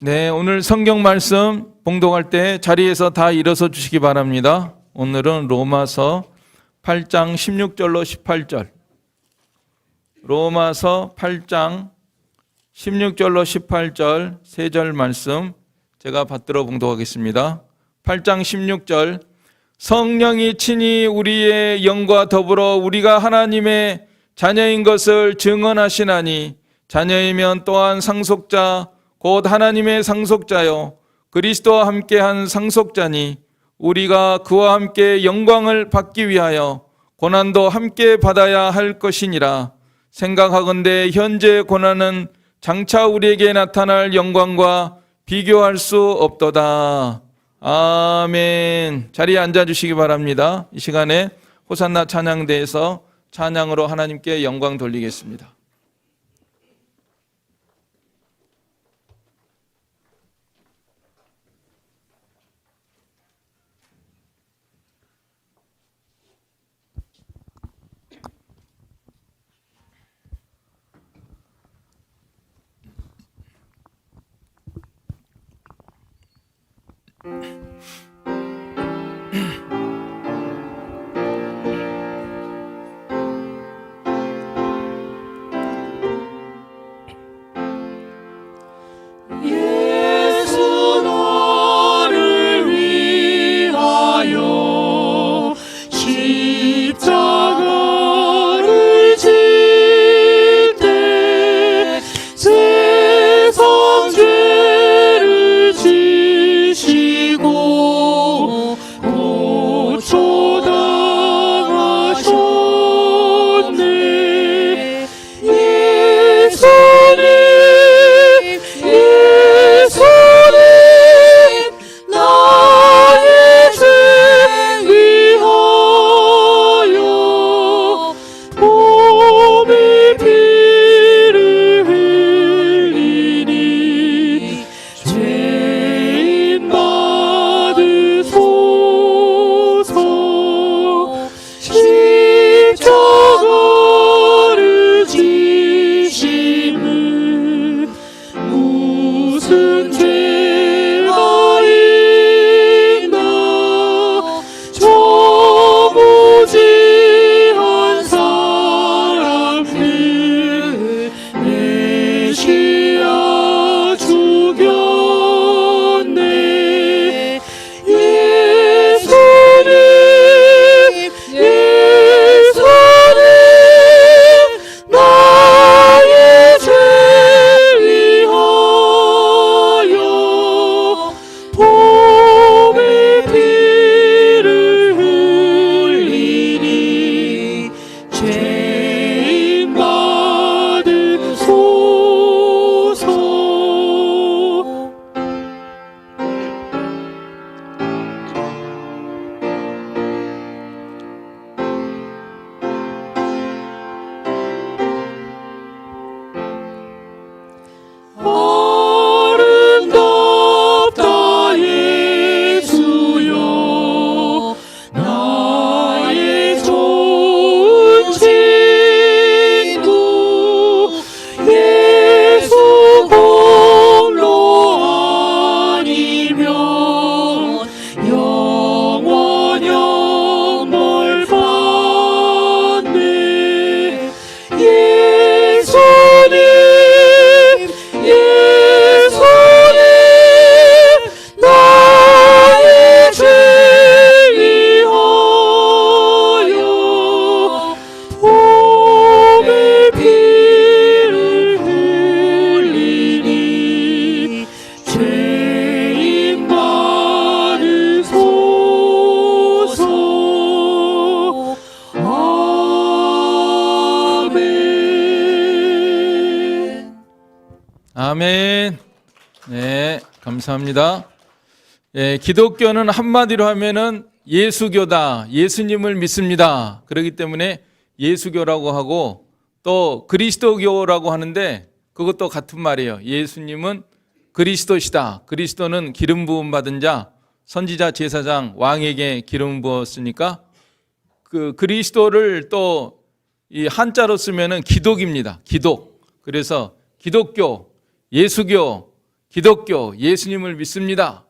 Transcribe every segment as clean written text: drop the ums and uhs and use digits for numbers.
네, 오늘 성경 말씀 봉독할 때 자리에서 다 일어서 주시기 바랍니다. 오늘은 로마서 8장 16절로 18절. 로마서 8장 16절로 18절 세 절 말씀 제가 받들어 봉독하겠습니다. 8장 16절. 성령이 친히 우리의 영과 더불어 우리가 하나님의 자녀인 것을 증언하시나니 자녀이면 또한 상속자 곧 하나님의 상속자요 그리스도와 함께한 상속자니 우리가 그와 함께 영광을 받기 위하여 고난도 함께 받아야 할 것이니라. 생각하건대 현재 고난은 장차 우리에게 나타날 영광과 비교할 수 없도다. 아멘. 자리에 앉아주시기 바랍니다. 이 시간에 호산나 찬양대에서 찬양으로 하나님께 영광 돌리겠습니다. 아멘. 네, 감사합니다. 기독교는 한마디로 하면은 예수교다. 예수님을 믿습니다. 그렇기 때문에 예수교라고 하고 또 그리스도교라고 하는데 그것도 같은 말이에요. 예수님은 그리스도시다. 그리스도는 기름 부음 받은 자, 선지자, 제사장, 왕에게 기름 부었으니까 그 그리스도를 또 이 한자로 쓰면은 기독입니다. 기독. 그래서 기독교, 예수교, 기독교, 예수님을 믿습니다.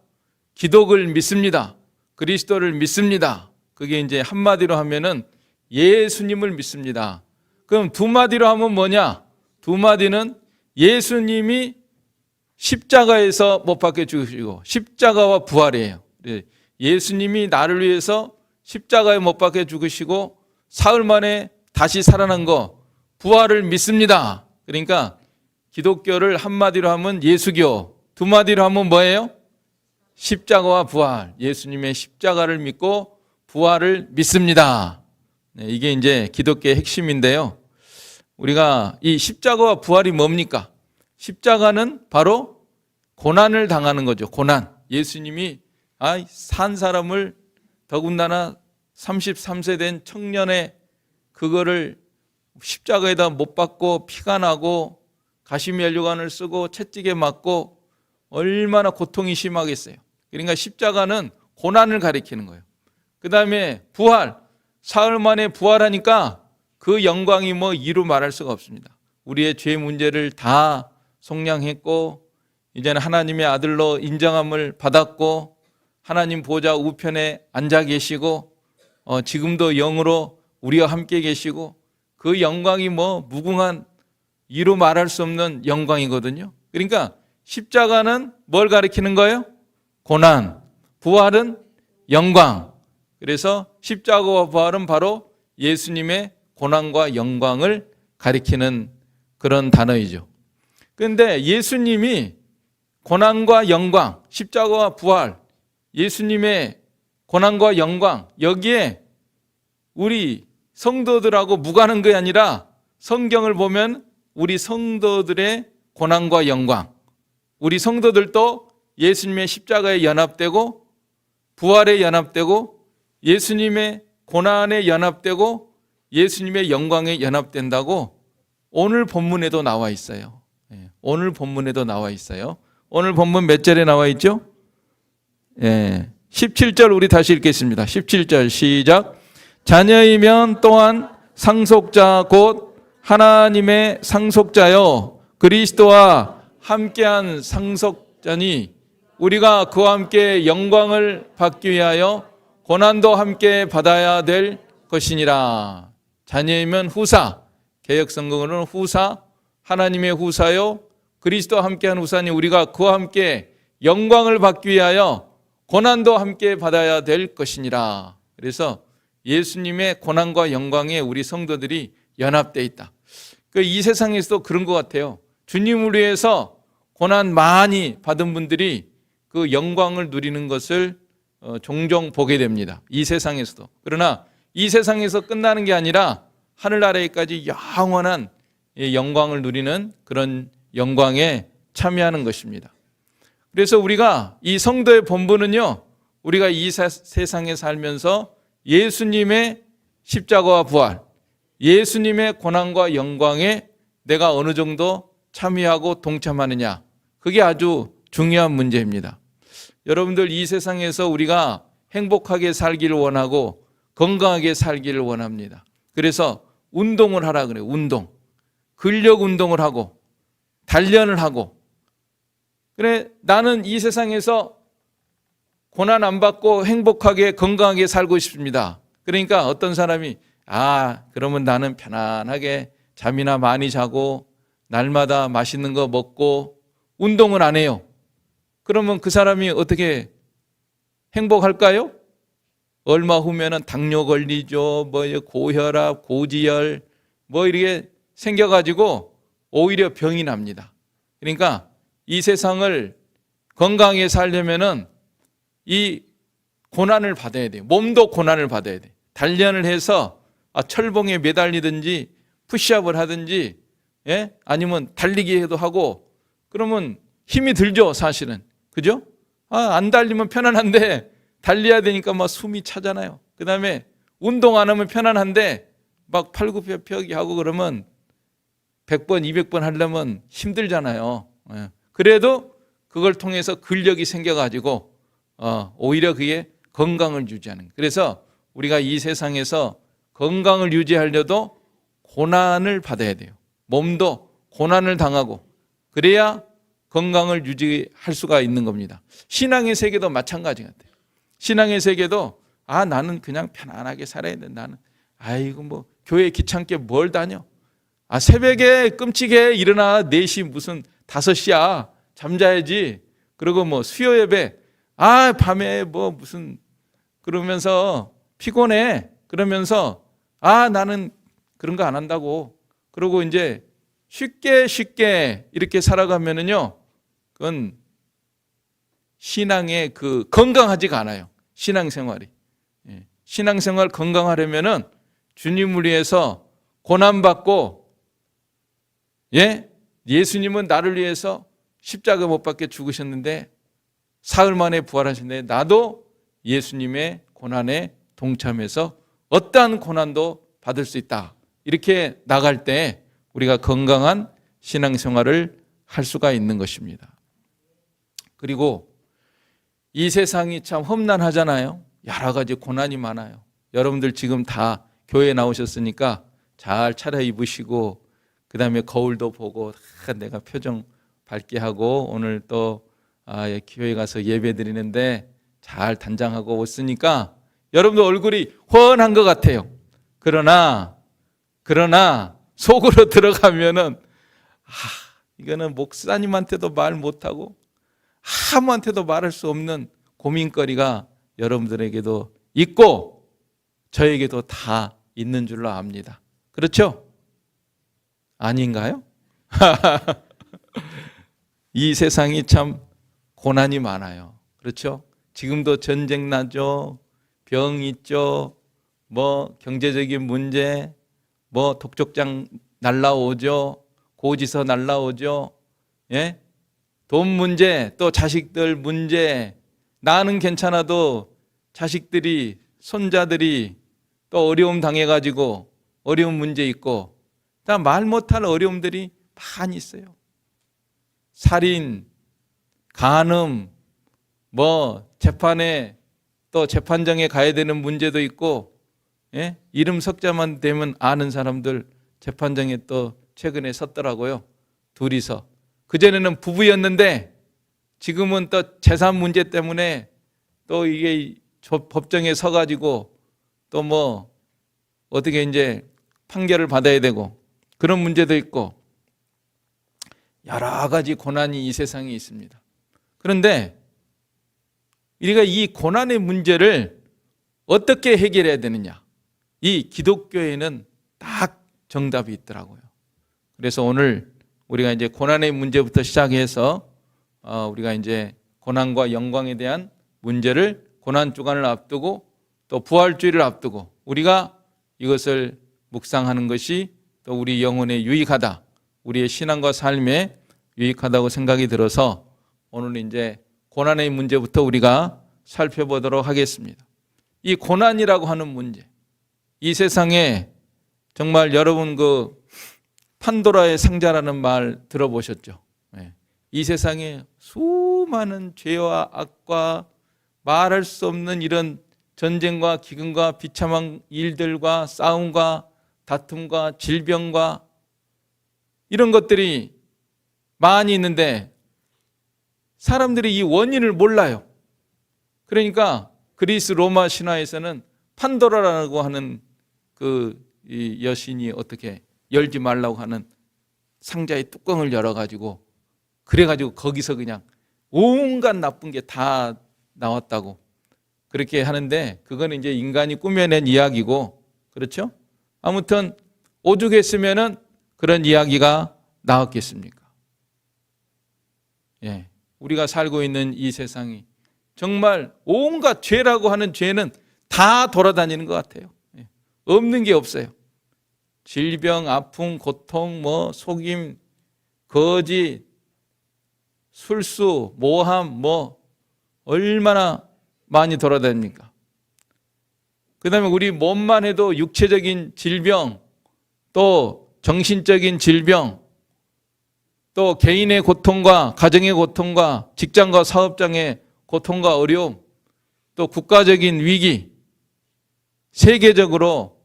기독을 믿습니다. 그리스도를 믿습니다. 그게 이제 한마디로 하면은 예수님을 믿습니다. 그럼 두 마디로 하면 뭐냐? 두 마디는 예수님이 십자가에서 못 박혀 죽으시고 십자가와 부활이에요. 예수님이 나를 위해서 십자가에 못 박혀 죽으시고 사흘 만에 다시 살아난 거, 부활을 믿습니다. 그러니까 기독교를 한마디로 하면 예수교, 두 마디로 하면 뭐예요? 십자가와 부활, 예수님의 십자가를 믿고 부활을 믿습니다. 이게 이제 기독교의 핵심인데요. 우리가 이 십자가와 부활이 뭡니까? 십자가는 바로 고난을 당하는 거죠. 고난. 예수님이 산 사람을, 더군다나 33세 된 청년의 그거를 십자가에다 못 박고 피가 나고 가시면류관을 쓰고 채찍에 맞고 얼마나 고통이 심하겠어요. 그러니까 십자가는 고난을 가리키는 거예요. 그 다음에 부활, 사흘 만에 부활하니까 그 영광이 뭐 이루 말할 수가 없습니다. 우리의 죄 문제를 다 속량했고 이제는 하나님의 아들로 인정함을 받았고 하나님 보좌 우편에 앉아 계시고 지금도 영으로 우리와 함께 계시고 그 영광이 뭐 무궁한 이루 말할 수 없는 영광이거든요. 그러니까 십자가는 뭘 가리키는 거예요? 고난. 부활은 영광. 그래서 십자가와 부활은 바로 예수님의 고난과 영광을 가리키는 그런 단어이죠. 그런데 예수님이 고난과 영광, 십자가와 부활, 예수님의 고난과 영광, 여기에 우리 성도들하고 무관한 게 아니라 성경을 보면 우리 성도들의 고난과 영광, 우리 성도들도 예수님의 십자가에 연합되고 부활에 연합되고 예수님의 고난에 연합되고 예수님의 영광에 연합된다고 오늘 본문에도 나와 있어요. 오늘 본문에도 나와 있어요. 오늘 본문 몇 절에 나와 있죠? 17절 우리 다시 읽겠습니다. 17절 시작. 자녀이면 또한 상속자 곧 하나님의 상속자요 그리스도와 함께한 상속자니 우리가 그와 함께 영광을 받기 위하여 고난도 함께 받아야 될 것이니라. 자녀이면 후사, 개역성경으로는 후사, 하나님의 후사요 그리스도와 함께한 후사니 우리가 그와 함께 영광을 받기 위하여 고난도 함께 받아야 될 것이니라. 그래서 예수님의 고난과 영광에 우리 성도들이 연합되어 있다. 이 세상에서도 그런 것 같아요. 주님을 위해서 고난 많이 받은 분들이 그 영광을 누리는 것을 종종 보게 됩니다. 이 세상에서도. 그러나 이 세상에서 끝나는 게 아니라 하늘나라에까지 영원한 영광을 누리는 그런 영광에 참여하는 것입니다. 그래서 우리가 이 성도의 본분은요, 우리가 이 세상에 살면서 예수님의 십자가와 부활, 예수님의 고난과 영광에 내가 어느 정도 참여하고 동참하느냐, 그게 아주 중요한 문제입니다. 여러분들 이 세상에서 우리가 행복하게 살기를 원하고 건강하게 살기를 원합니다. 그래서 운동을 하라 그래요. 운동. 근력 운동을 하고 단련을 하고. 그래 나는 이 세상에서 고난 안 받고 행복하게 건강하게 살고 싶습니다. 그러니까 어떤 사람이 그러면 나는 편안하게 잠이나 많이 자고 날마다 맛있는 거 먹고 운동을 안 해요. 그러면 그 사람이 어떻게 행복할까요? 얼마 후면은 당뇨 걸리죠. 고혈압, 고지혈 이렇게 생겨가지고 오히려 병이 납니다. 그러니까 이 세상을 건강하게 살려면은 이 고난을 받아야 돼요. 몸도 고난을 받아야 돼요. 단련을 해서 철봉에 매달리든지 푸시업을 하든지 아니면 달리기도 하고 그러면 힘이 들죠, 사실은. 그죠? 안 달리면 편안한데 달려야 되니까 막 숨이 차잖아요. 그 다음에 운동 안 하면 편안한데 막 팔굽혀펴기 하고 그러면 100번, 200번 하려면 힘들잖아요. 그래도 그걸 통해서 근력이 생겨가지고 오히려 그게 건강을 유지하는 거예요. 그래서 우리가 이 세상에서 건강을 유지하려도 고난을 받아야 돼요. 몸도 고난을 당하고 그래야 건강을 유지할 수가 있는 겁니다. 신앙의 세계도 마찬가지 같아요. 신앙의 세계도 나는 그냥 편안하게 살아야 돼. 나는 아이고 뭐 교회 귀찮게 뭘 다녀. 새벽에 끔찍해 일어나 4시 무슨 5시야. 잠자야지. 그리고 뭐 수요 예배 밤에 뭐 무슨 그러면서 피곤해. 그러면서 나는 그런 거 안 한다고. 그리고 이제 쉽게 이렇게 살아가면은요. 그건 신앙의 건강하지가 않아요. 신앙생활이. 신앙생활 건강하려면은 주님을 위해서 고난받고 예수님은 나를 위해서 십자가 못 박혀 죽으셨는데 사흘 만에 부활하셨는데 나도 예수님의 고난에 동참해서 어떠한 고난도 받을 수 있다. 이렇게 나갈 때 우리가 건강한 신앙생활을 할 수가 있는 것입니다. 그리고 이 세상이 참 험난하잖아요. 여러 가지 고난이 많아요. 여러분들 지금 다 교회에 나오셨으니까 잘 차려입으시고 그 다음에 거울도 보고 내가 표정 밝게 하고 오늘 또 교회 가서 예배 드리는데 잘 단장하고 왔으니까 여러분들 얼굴이 훤한 것 같아요. 그러나 속으로 들어가면은 이거는 목사님한테도 말 못하고 아무한테도 말할 수 없는 고민거리가 여러분들에게도 있고 저에게도 다 있는 줄로 압니다. 그렇죠? 아닌가요? 이 세상이 참 고난이 많아요. 그렇죠? 지금도 전쟁 나죠. 병 있죠. 뭐 경제적인 문제, 뭐 독촉장 날라오죠. 고지서 날라오죠. 돈 문제, 또 자식들 문제. 나는 괜찮아도 자식들이, 손자들이 또 어려움 당해가지고 어려운 문제 있고 말 못할 어려움들이 많이 있어요. 살인, 간음, 재판에 또 재판정에 가야 되는 문제도 있고 이름 석자만 되면 아는 사람들 재판정에 또 최근에 섰더라고요. 둘이서. 그전에는 부부였는데 지금은 또 재산 문제 때문에 또 이게 법정에 서가지고 또 어떻게 이제 판결을 받아야 되고 그런 문제도 있고 여러 가지 고난이 이 세상에 있습니다. 그런데 우리가 이 고난의 문제를 어떻게 해결해야 되느냐? 이 기독교에는 딱 정답이 있더라고요. 그래서 오늘 우리가 이제 고난의 문제부터 시작해서 우리가 이제 고난과 영광에 대한 문제를 고난 주간을 앞두고 또 부활주의를 앞두고 우리가 이것을 묵상하는 것이 또 우리 영혼에 유익하다. 우리의 신앙과 삶에 유익하다고 생각이 들어서 오늘 이제 고난의 문제부터 우리가 살펴보도록 하겠습니다. 이 고난이라고 하는 문제. 이 세상에 정말 여러분 판도라의 상자라는 말 들어보셨죠? 이 세상에 수많은 죄와 악과 말할 수 없는 이런 전쟁과 기근과 비참한 일들과 싸움과 다툼과 질병과 이런 것들이 많이 있는데 사람들이 이 원인을 몰라요. 그러니까 그리스 로마 신화에서는 판도라라고 하는 이 여신이 어떻게 열지 말라고 하는 상자의 뚜껑을 열어가지고 그래가지고 거기서 그냥 온갖 나쁜 게 다 나왔다고 그렇게 하는데 그거는 이제 인간이 꾸며낸 이야기고 그렇죠? 아무튼 오죽했으면은 그런 이야기가 나왔겠습니까? 우리가 살고 있는 이 세상이 정말 온갖 죄라고 하는 죄는 다 돌아다니는 것 같아요. 없는 게 없어요. 질병, 아픔, 고통, 속임, 거짓, 술수, 모함, 얼마나 많이 돌아다닙니까? 그 다음에 우리 몸만 해도 육체적인 질병, 또 정신적인 질병, 또 개인의 고통과 가정의 고통과 직장과 사업장의 고통과 어려움, 또 국가적인 위기, 세계적으로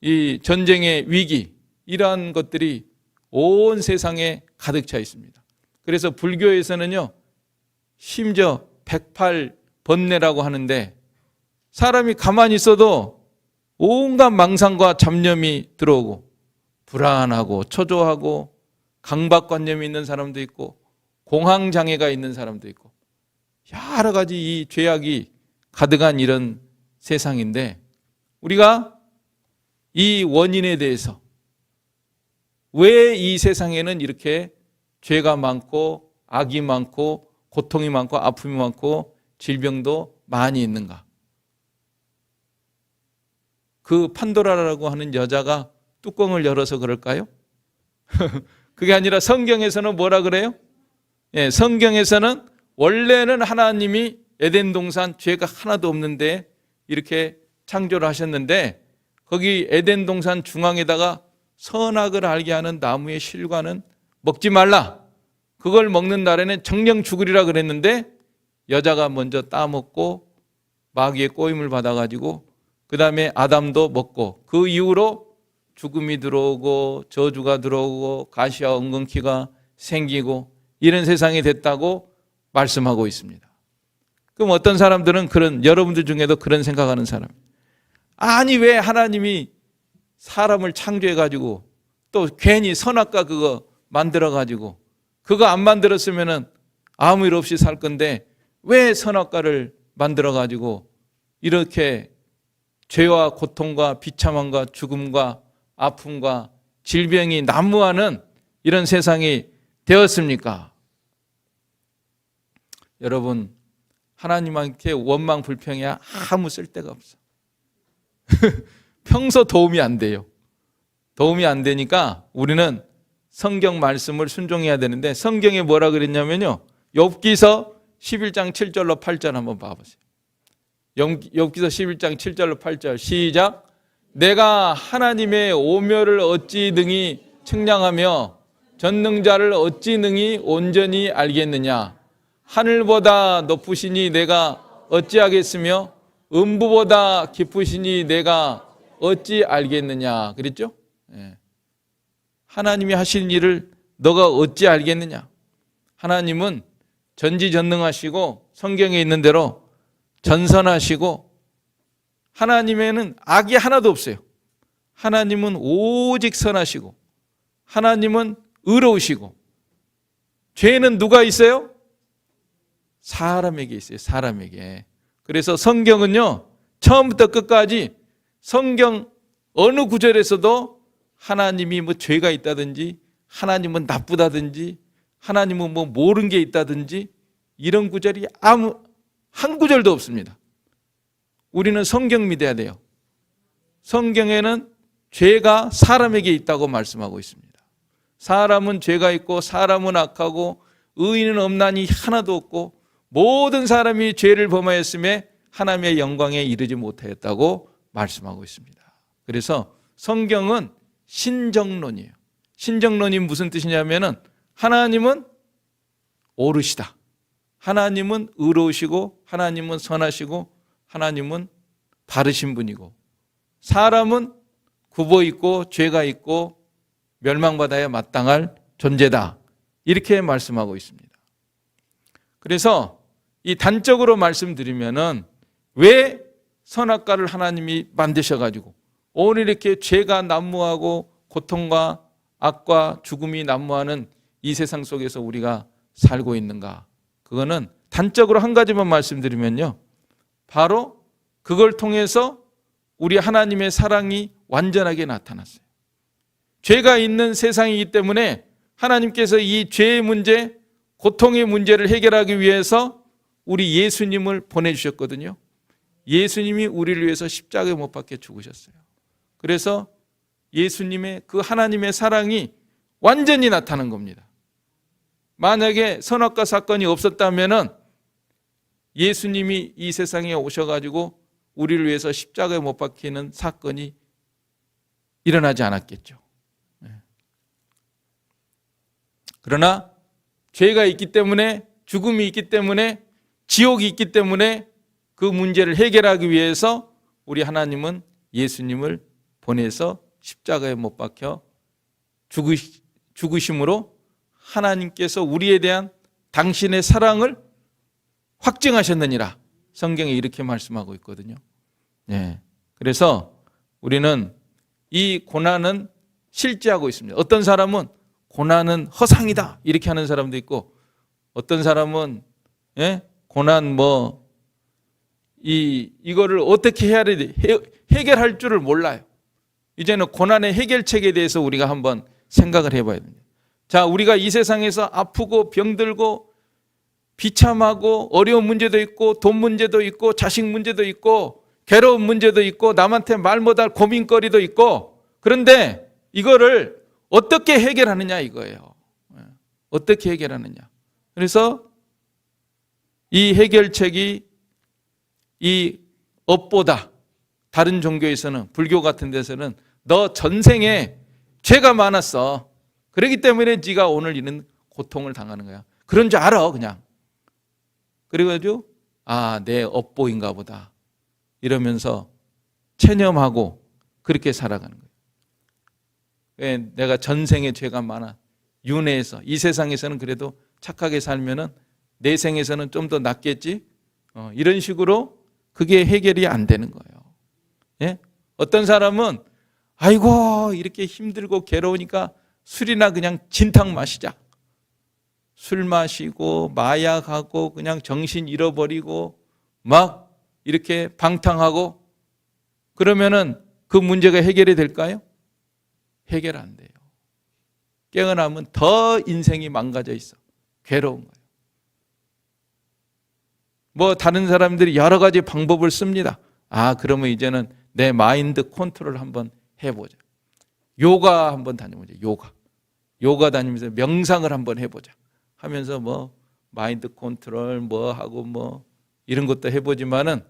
이 전쟁의 위기, 이러한 것들이 온 세상에 가득 차 있습니다. 그래서 불교에서는요, 심지어 108번뇌라고 하는데 사람이 가만히 있어도 온갖 망상과 잡념이 들어오고 불안하고 초조하고 강박관념이 있는 사람도 있고 공황장애가 있는 사람도 있고 여러 가지 이 죄악이 가득한 이런 세상인데, 우리가 이 원인에 대해서 왜 이 세상에는 이렇게 죄가 많고 악이 많고 고통이 많고 아픔이 많고 질병도 많이 있는가? 그 판도라라고 하는 여자가 뚜껑을 열어서 그럴까요? 그게 아니라 성경에서는 뭐라 그래요? 성경에서는 원래는 하나님이 에덴 동산 죄가 하나도 없는데 이렇게 창조를 하셨는데, 거기 에덴 동산 중앙에다가 선악을 알게 하는 나무의 실과는 먹지 말라, 그걸 먹는 날에는 정령 죽으리라 그랬는데, 여자가 먼저 따먹고 마귀의 꼬임을 받아가지고 그 다음에 아담도 먹고, 그 이후로 죽음이 들어오고 저주가 들어오고 가시와 엉겅퀴가 생기고 이런 세상이 됐다고 말씀하고 있습니다. 그럼 어떤 사람들은 여러분들 중에도 그런 생각하는 사람, 아니 왜 하나님이 사람을 창조해가지고 또 괜히 선악과 그거 만들어가지고 그거 안 만들었으면은 아무 일 없이 살 건데 왜 선악과를 만들어가지고 이렇게 죄와 고통과 비참함과 죽음과 아픔과 질병이 난무하는 이런 세상이 되었습니까? 여러분, 하나님한테 원망 불평이야 아무 쓸데가 없어. 평소 도움이 안 돼요. 도움이 안 되니까 우리는 성경 말씀을 순종해야 되는데, 성경에 뭐라 그랬냐면요, 욥기서 11장 7절로 8절 한번 봐보세요. 욥기서 11장 7절로 8절 시작. 내가 하나님의 오묘를 어찌 능히 측량하며 전능자를 어찌 능히 온전히 알겠느냐. 하늘보다 높으시니 내가 어찌하겠으며 음부보다 깊으시니 내가 어찌 알겠느냐 그랬죠? 하나님이 하신 일을 너가 어찌 알겠느냐. 하나님은 전지전능하시고 성경에 있는 대로 전선하시고 하나님에는 악이 하나도 없어요. 하나님은 오직 선하시고 하나님은 의로우시고, 죄는 누가 있어요? 사람에게 있어요. 사람에게. 그래서 성경은요, 처음부터 끝까지 성경 어느 구절에서도 하나님이 뭐 죄가 있다든지 하나님은 나쁘다든지 하나님은 뭐 모르는 게 있다든지 이런 구절이 한 구절도 없습니다. 우리는 성경 믿어야 돼요. 성경에는 죄가 사람에게 있다고 말씀하고 있습니다. 사람은 죄가 있고 사람은 악하고 의인은 없나니 하나도 없고 모든 사람이 죄를 범하였음에 하나님의 영광에 이르지 못하였다고 말씀하고 있습니다. 그래서 성경은 신정론이에요. 신정론이 무슨 뜻이냐면은 하나님은 옳으시다, 하나님은 의로우시고 하나님은 선하시고 하나님은 바르신 분이고, 사람은 굽어 있고 죄가 있고 멸망받아야 마땅할 존재다, 이렇게 말씀하고 있습니다. 그래서 이 단적으로 말씀드리면은 왜 선악과를 하나님이 만드셔가지고 오늘 이렇게 죄가 난무하고 고통과 악과 죽음이 난무하는 이 세상 속에서 우리가 살고 있는가? 그거는 단적으로 한 가지만 말씀드리면요, 바로 그걸 통해서 우리 하나님의 사랑이 완전하게 나타났어요. 죄가 있는 세상이기 때문에 하나님께서 이 죄의 문제, 고통의 문제를 해결하기 위해서 우리 예수님을 보내주셨거든요. 예수님이 우리를 위해서 십자가에 못 박혀 죽으셨어요. 그래서 예수님의 그 하나님의 사랑이 완전히 나타난 겁니다. 만약에 선악과 사건이 없었다면 예수님이 이 세상에 오셔가지고 우리를 위해서 십자가에 못 박히는 사건이 일어나지 않았겠죠. 그러나 죄가 있기 때문에, 죽음이 있기 때문에, 지옥이 있기 때문에 그 문제를 해결하기 위해서 우리 하나님은 예수님을 보내서 십자가에 못 박혀 죽으심으로 하나님께서 우리에 대한 당신의 사랑을 확증하셨느니라. 성경에 이렇게 말씀하고 있거든요. 네. 그래서 우리는 이 고난은 실제하고 있습니다. 어떤 사람은 고난은 허상이다 이렇게 하는 사람도 있고, 어떤 사람은 고난 이거를 어떻게 해야 돼 해결할 줄을 몰라요. 이제는 고난의 해결책에 대해서 우리가 한번 생각을 해봐야 됩니다. 자, 우리가 이 세상에서 아프고 병들고 비참하고 어려운 문제도 있고 돈 문제도 있고 자식 문제도 있고 괴로운 문제도 있고 남한테 말 못할 고민거리도 있고, 그런데 이거를 어떻게 해결하느냐 이거예요. 어떻게 해결하느냐. 그래서 이 해결책이 이 업보다, 다른 종교에서는, 불교 같은 데서는 너 전생에 죄가 많았어. 그렇기 때문에 네가 오늘 이런 고통을 당하는 거야. 그런 줄 알아 그냥. 그래가지고 내 업보인가 보다 이러면서 체념하고 그렇게 살아가는 거예요. 왜 내가 전생에 죄가 많아 윤회에서 이 세상에서는 그래도 착하게 살면은 내 생에서는 좀 더 낫겠지, 이런 식으로 그게 해결이 안 되는 거예요. 예? 어떤 사람은 아이고 이렇게 힘들고 괴로우니까 술이나 그냥 진탕 마시자. 술 마시고 마약하고 그냥 정신 잃어버리고 막 이렇게 방탕하고 그러면은 그 문제가 해결이 될까요? 해결 안 돼요. 깨어나면 더 인생이 망가져 있어. 괴로운 거예요. 다른 사람들이 여러 가지 방법을 씁니다. 그러면 이제는 내 마인드 컨트롤 한번 해보자. 요가 한번 다녀보자. 요가 다니면서 명상을 한번 해보자 하면서 마인드 컨트롤 하고 이런 것도 해보지만은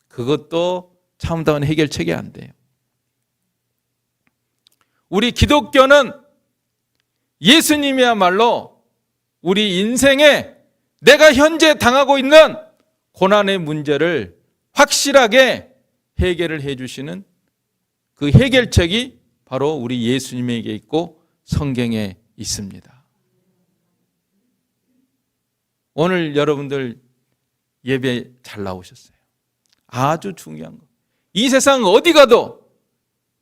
그것도 참다운 해결책이 안 돼요. 우리 기독교는 예수님이야말로 우리 인생에 내가 현재 당하고 있는 고난의 문제를 확실하게 해결을 해주시는 그 해결책이 바로 우리 예수님에게 있고 성경에 있습니다. 오늘 여러분들 예배 잘 나오셨어요. 아주 중요한 거. 이 세상 어디 가도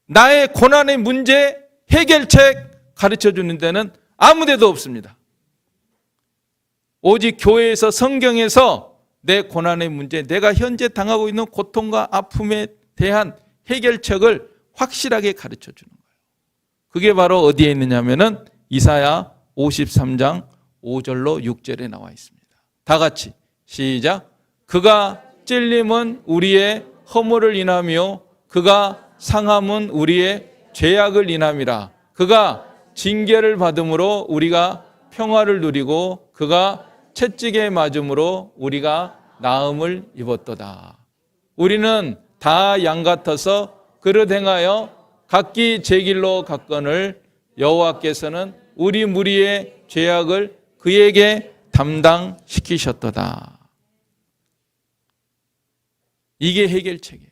나의 고난의 문제 해결책 가르쳐 주는 데는 아무 데도 없습니다. 오직 교회에서, 성경에서 내 고난의 문제, 내가 현재 당하고 있는 고통과 아픔에 대한 해결책을 확실하게 가르쳐 주는 거예요. 그게 바로 어디에 있느냐면은 이사야 53장 5절로 6절에 나와 있습니다. 다 같이 시작. 그가 찔림은 우리의 허물을 인하며 그가 상함은 우리의 죄악을 인함이라. 그가 징계를 받음으로 우리가 평화를 누리고 그가 채찍에 맞음으로 우리가 나음을 입었도다. 우리는 다 양 같아서 그릇 행하여 각기 제 길로 갔거늘 여호와께서는 우리 무리의 죄악을 그에게 담당시키셨도다. 이게 해결책이에요.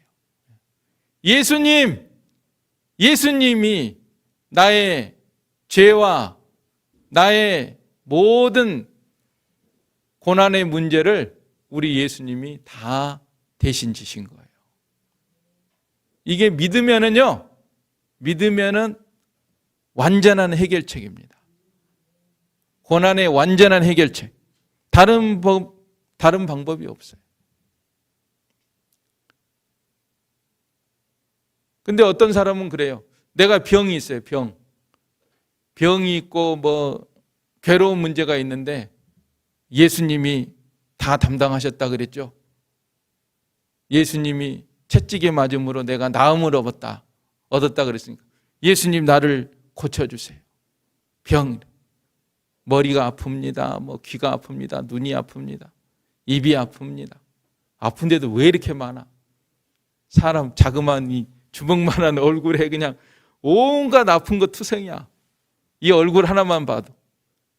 예수님이 나의 죄와 나의 모든 고난의 문제를 우리 예수님이 다 대신 지신 거예요. 이게 믿으면은 완전한 해결책입니다. 고난의 완전한 해결책. 다른 방법이 없어요. 근데 어떤 사람은 그래요. 내가 병이 있어요. 병이 있고 괴로운 문제가 있는데 예수님이 다 담당하셨다 그랬죠. 예수님이 채찍에 맞음으로 내가 나음을 얻었다 그랬으니까 예수님 나를 고쳐주세요. 머리가 아픕니다. 귀가 아픕니다. 눈이 아픕니다. 입이 아픕니다. 아픈데도 왜 이렇게 많아? 사람 자그마한 이 주먹만한 얼굴에 그냥 온갖 아픈 거 투성이야. 이 얼굴 하나만 봐도.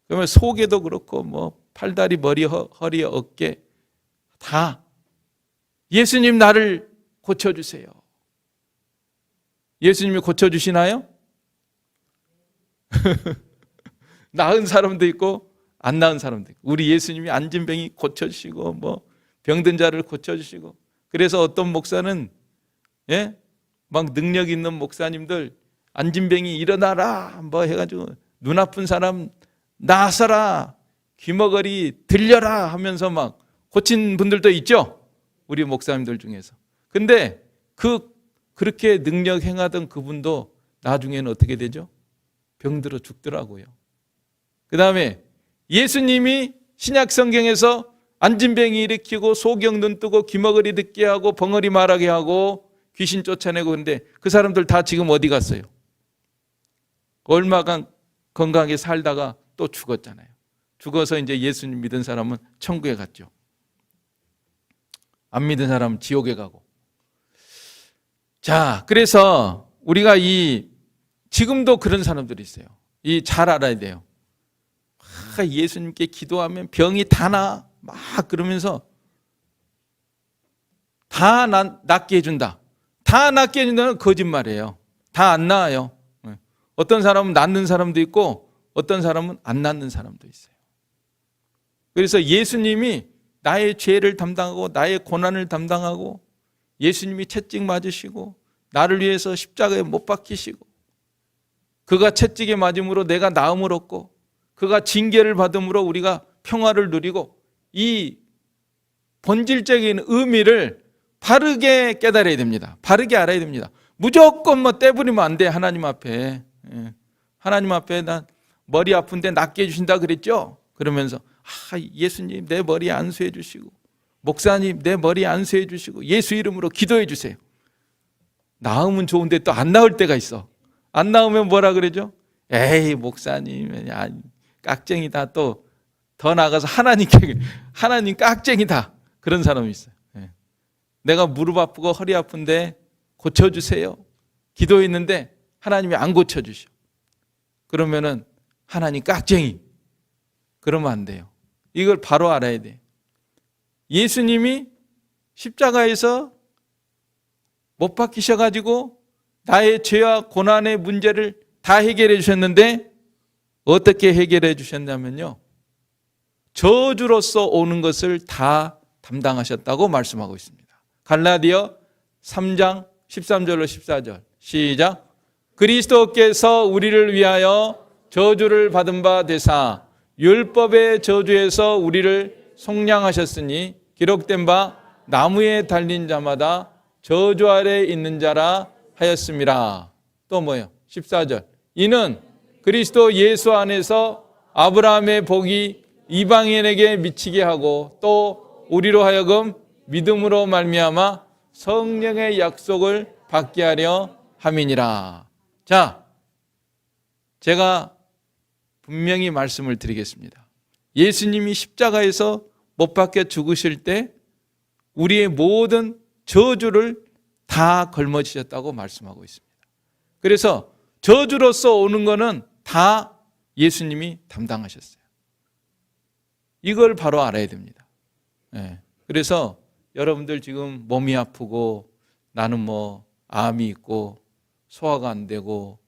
그러면 속에도 그렇고 팔다리, 머리, 허리, 어깨 다 예수님 나를 고쳐주세요. 예수님이 고쳐주시나요? 나은 사람도 있고 안 나은 사람도 있고, 우리 예수님이 안진병이 고쳐주시고 뭐 병든 자를 고쳐주시고, 그래서 어떤 목사는 막 능력 있는 목사님들 안진병이 일어나라 뭐 해가지고 눈 아픈 사람 나서라, 귀머거리 들려라 하면서 막 고친 분들도 있죠, 우리 목사님들 중에서. 근데 그렇게 능력 행하던 그분도 나중에는 어떻게 되죠? 병들어 죽더라고요. 그 다음에 예수님이 신약 성경에서 안진병이 일으키고 소경 눈 뜨고 귀머거리 듣게 하고 벙어리 말하게 하고 귀신 쫓아내고, 그런데 그 사람들 다 지금 어디 갔어요? 얼마간 건강하게 살다가 또 죽었잖아요. 죽어서 이제 예수님 믿은 사람은 천국에 갔죠. 안 믿은 사람은 지옥에 가고. 자, 그래서 우리가 지금도 그런 사람들이 있어요. 잘 알아야 돼요. 예수님께 기도하면 병이 다 나. 막 그러면서 다 낫게 해준다. 다 낫게 해준다는 거짓말이에요. 다 안 나아요. 어떤 사람은 낫는 사람도 있고 어떤 사람은 안 낫는 사람도 있어요. 그래서 예수님이 나의 죄를 담당하고 나의 고난을 담당하고 예수님이 채찍 맞으시고 나를 위해서 십자가에 못 박히시고 그가 채찍에 맞음으로 내가 나음을 얻고 그가 징계를 받음으로 우리가 평화를 누리고, 이 본질적인 의미를 바르게 깨달아야 됩니다. 바르게 알아야 됩니다. 무조건 뭐 떼부리면 안 돼. 하나님 앞에. 하나님 앞에 난 머리 아픈데 낫게 해주신다 그랬죠. 그러면서 예수님 내 머리 안수해 주시고, 목사님 내 머리 안수해 주시고, 예수 이름으로 기도해 주세요. 나으면 좋은데 또 안 나을 때가 있어. 안 나오면 뭐라 그러죠? 에이 목사님 깍쟁이다. 또 더 나아가서 하나님 깍쟁이다. 그런 사람이 있어요. 내가 무릎 아프고 허리 아픈데 고쳐주세요. 기도했는데 하나님이 안 고쳐주셔. 그러면은 하나님 깍쟁이. 그러면 안 돼요. 이걸 바로 알아야 돼. 예수님이 십자가에서 못 박히셔가지고 나의 죄와 고난의 문제를 다 해결해 주셨는데, 어떻게 해결해 주셨냐면요, 저주로서 오는 것을 다 담당하셨다고 말씀하고 있습니다. 갈라디아 3장 13절로 14절 시작. 그리스도께서 우리를 위하여 저주를 받은 바 되사 율법의 저주에서 우리를 속량하셨으니 기록된 바 나무에 달린 자마다 저주 아래 있는 자라 하였습니다. 또 뭐예요? 14절. 이는 그리스도 예수 안에서 아브라함의 복이 이방인에게 미치게 하고 또 우리로 하여금 믿음으로 말미암아 성령의 약속을 받게 하려 함이니라. 자, 제가 분명히 말씀을 드리겠습니다. 예수님이 십자가에서 못 박혀 죽으실 때 우리의 모든 저주를 다 걸머지셨다고 말씀하고 있습니다. 그래서 저주로서 오는 거는 다 예수님이 담당하셨어요. 이걸 바로 알아야 됩니다. 그래서 여러분들 지금 몸이 아프고 나는 뭐 암이 있고 소화가 안 되고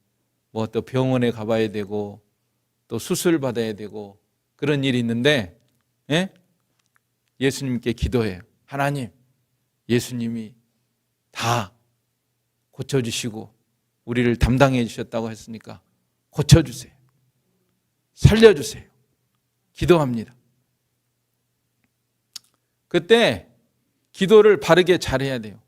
뭐 또 병원에 가봐야 되고 또 수술 받아야 되고 그런 일이 있는데, 예수님께 기도해요. 하나님, 예수님이 다 고쳐주시고 우리를 담당해 주셨다고 했으니까 고쳐주세요. 살려주세요. 기도합니다. 그때 기도를 바르게 잘해야 돼요.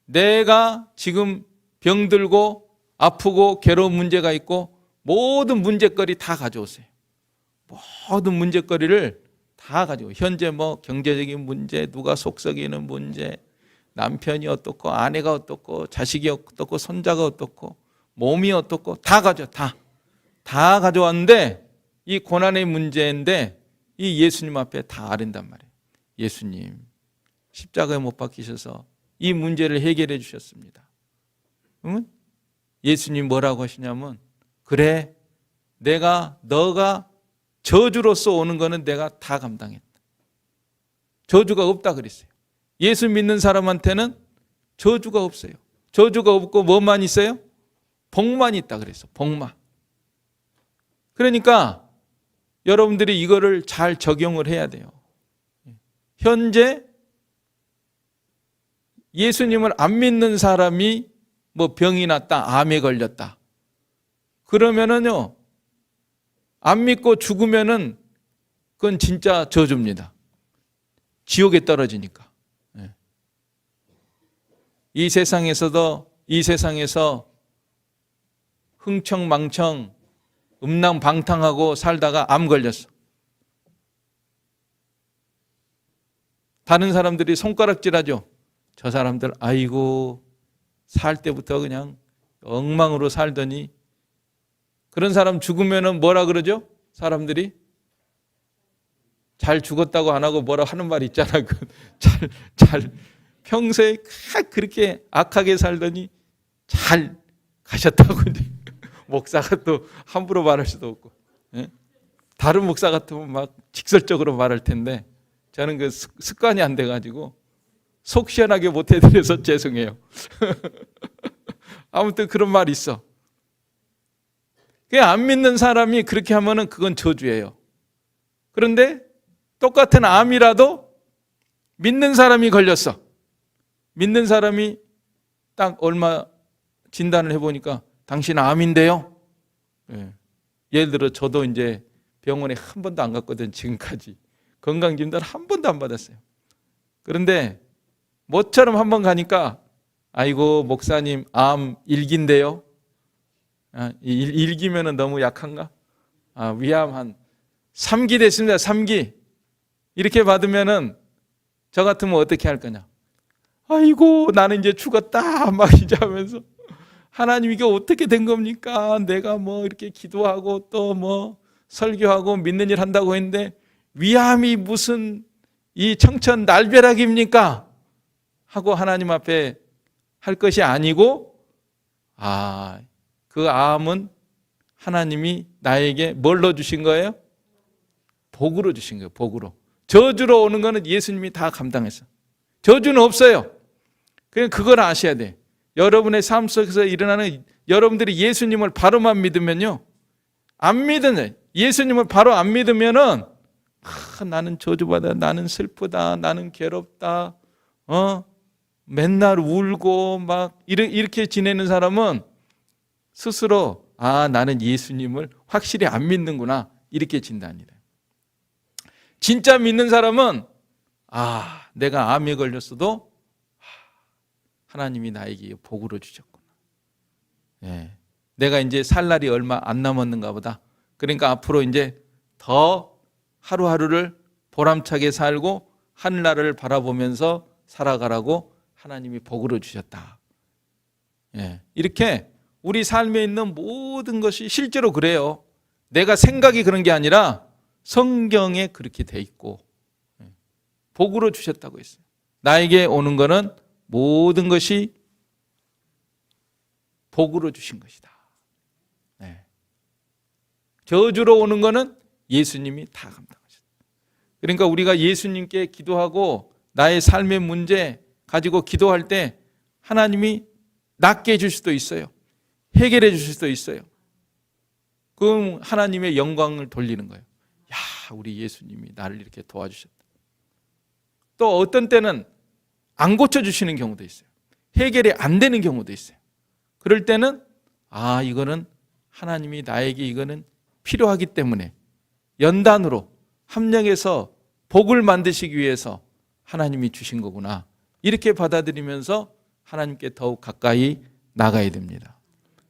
내가 지금 병들고 아프고 괴로운 문제가 있고 모든 문제거리 다 가져오세요. 모든 문제거리를 다 가지고, 현재 뭐 경제적인 문제, 누가 속 썩이는 문제, 남편이 어떻고 아내가 어떻고 자식이 어떻고 손자가 어떻고 몸이 어떻고 다 다 가져왔는데, 이 고난의 문제인데 이 예수님 앞에 다 아른단 말이에요. 예수님, 십자가에 못 박히셔서 이 문제를 해결해 주셨습니다. 그러면 예수님 뭐라고 하시냐면, 그래, 너가 저주로서 오는 거는 내가 다 감당했다. 저주가 없다 그랬어요. 예수 믿는 사람한테는 저주가 없어요. 저주가 없고 뭐만 있어요? 복만 있다 그랬어. 복만. 그러니까 여러분들이 이거를 잘 적용을 해야 돼요. 현재 예수님을 안 믿는 사람이 뭐 병이 났다, 암에 걸렸다. 그러면은요, 안 믿고 죽으면은 그건 진짜 저주입니다. 지옥에 떨어지니까. 이 세상에서 흥청망청 음낭방탕하고 살다가 암 걸렸어. 다른 사람들이 손가락질하죠. 저 사람들 아이고 살 때부터 그냥 엉망으로 살더니, 그런 사람 죽으면은 뭐라 그러죠? 사람들이 잘 죽었다고 안 하고 뭐라 하는 말 있잖아. 잘 평소에 그렇게 악하게 살더니 잘 가셨다고. 목사가 또 함부로 말할 수도 없고, 다른 목사 같으면 막 직설적으로 말할 텐데 저는 그 습관이 안 돼가지고 속 시원하게 못 해드려서 죄송해요. 아무튼 그런 말이 있어. 안 믿는 사람이 그렇게 하면은 그건 저주예요. 그런데 똑같은 암이라도 믿는 사람이 걸렸어. 믿는 사람이 딱 얼마 진단을 해보니까 당신 암인데요. 예를 들어 저도 이제 병원에 한 번도 안 갔거든. 지금까지 건강진단 한 번도 안 받았어요. 그런데 모처럼 한 번 가니까 아이고 목사님 암 1기인데요. 1기면은 너무 약한가? 위암 한 3기 됐습니다. 3기. 이렇게 받으면은 저 같으면 어떻게 할 거냐? 아이고 나는 이제 죽었다 막 이제 하면서, 하나님 이게 어떻게 된 겁니까? 내가 뭐 이렇게 기도하고 또 뭐 설교하고 믿는 일 한다고 했는데 위암이 무슨 이 청천 날벼락입니까? 하고 하나님 앞에 할 것이 아니고, 그 암은 하나님이 나에게 뭘로 주신 거예요? 복으로 주신 거예요. 복으로. 저주로 오는 거는 예수님이 다 감당했어. 저주는 없어요. 그냥 그걸 아셔야 돼. 여러분의 삶 속에서 일어나는, 여러분들이 예수님을 바로만 믿으면요, 안 믿는, 예수님을 바로 안 믿으면은 나는 저주받아, 나는 슬프다, 나는 괴롭다, 맨날 울고 막 이렇게 지내는 사람은 스스로 나는 예수님을 확실히 안 믿는구나, 이렇게 진단이래요. 진짜 믿는 사람은 내가 암에 걸렸어도 하나님이 나에게 복으로 주셨구나. 내가 이제 살 날이 얼마 안 남았는가 보다. 그러니까 앞으로 이제 더 하루하루를 보람차게 살고 하늘나라를 바라보면서 살아가라고 하나님이 복으로 주셨다. 이렇게 우리 삶에 있는 모든 것이 실제로 그래요. 내가 생각이 그런 게 아니라 성경에 그렇게 돼 있고 복으로 주셨다고 했어요. 나에게 오는 거는 모든 것이 복으로 주신 것이다. 저주로 오는 거는 예수님이 다 감당하셨다. 그러니까 우리가 예수님께 기도하고 나의 삶의 문제 가지고 기도할 때 하나님이 낫게 해줄 수도 있어요. 해결해 줄 수도 있어요. 그럼 하나님의 영광을 돌리는 거예요. 우리 예수님이 나를 이렇게 도와주셨다. 또 어떤 때는 안 고쳐주시는 경우도 있어요. 해결이 안 되는 경우도 있어요. 그럴 때는 이거는 하나님이 나에게 이거는 필요하기 때문에 연단으로 합력해서 복을 만드시기 위해서 하나님이 주신 거구나, 이렇게 받아들이면서 하나님께 더욱 가까이 나가야 됩니다.